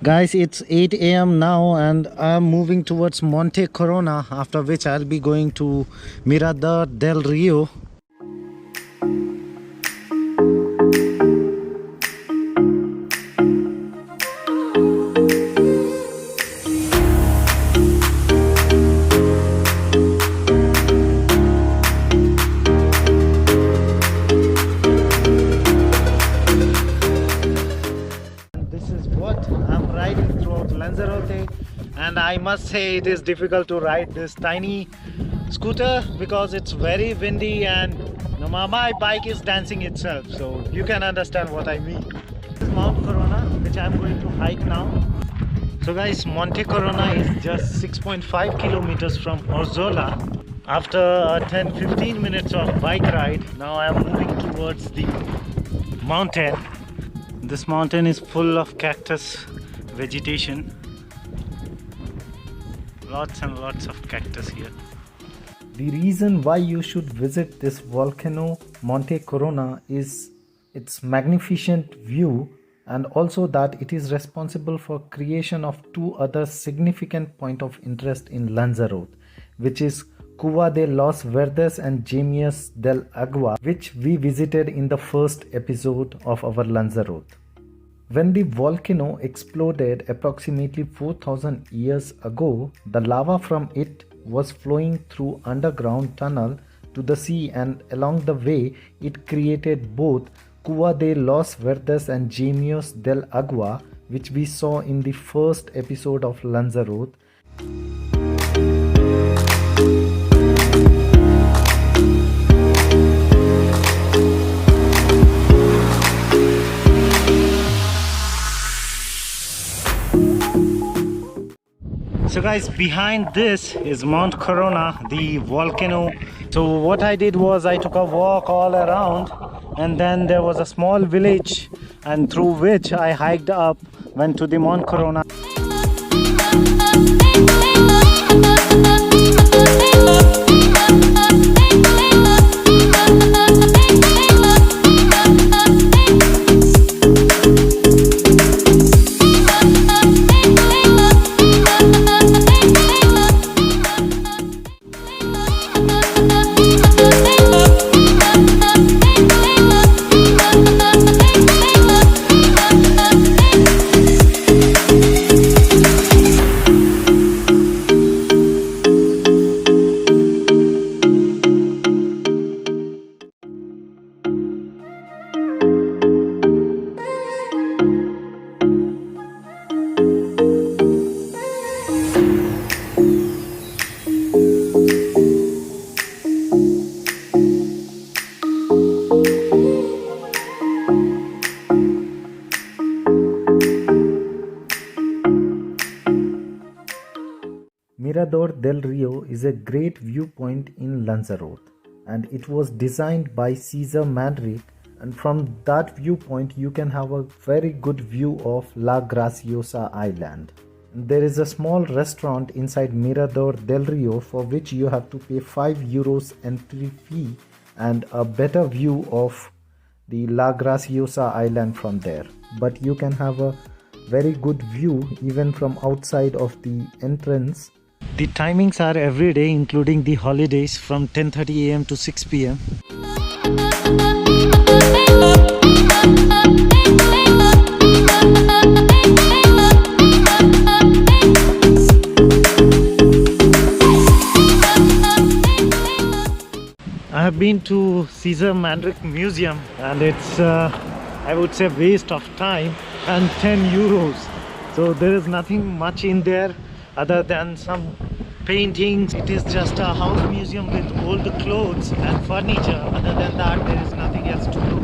Guys, it's 8 a.m. now and I'm moving towards Monte Corona, after which I'll be going to Mirador Del Rio. I'm riding throughout Lanzarote, and I must say it is difficult to ride this tiny scooter because it's very windy and my bike is dancing itself, so you can understand what I mean. This is Mount Corona, which I'm going to hike now. So guys, Monte Corona is just 6.5 kilometers from Orzola. After 10-15 minutes of bike ride, now I'm moving towards the mountain. This mountain is full of cactus vegetation. Lots and lots of cactus here. The reason why you should visit this volcano Monte Corona is its magnificent view, and also that it is responsible for creation of two other significant points of interest in Lanzarote, which is Cueva de los Verdes and Jameos del Agua, which we visited in the first episode of our Lanzarote. When the volcano exploded approximately 4,000 years ago, the lava from it was flowing through underground tunnel to the sea, and along the way it created both Cueva de los Verdes and Jameos del Agua, which we saw in the first episode of Lanzarote. So guys, behind this is Mount Corona, the volcano. So what I did was I took a walk all around, and then there was a small village, and through which I hiked up, went to the Mount Corona. Mirador del Rio is a great viewpoint in Lanzarote, and it was designed by Cesar Manrique, and from that viewpoint you can have a very good view of La Graciosa island. There is a small restaurant inside Mirador del Rio for which you have to pay €5 entry fee, and a better view of the La Graciosa island from there. But you can have a very good view even from outside of the entrance. The timings are every day, including the holidays, from 10:30 a.m. to 6 p.m. I have been to Cesar Manrique Museum, and it's I would say waste of time, and €10. So there is nothing much in there other than some paintings. It is just a house museum with old clothes and furniture. Other than that, there is nothing else to look.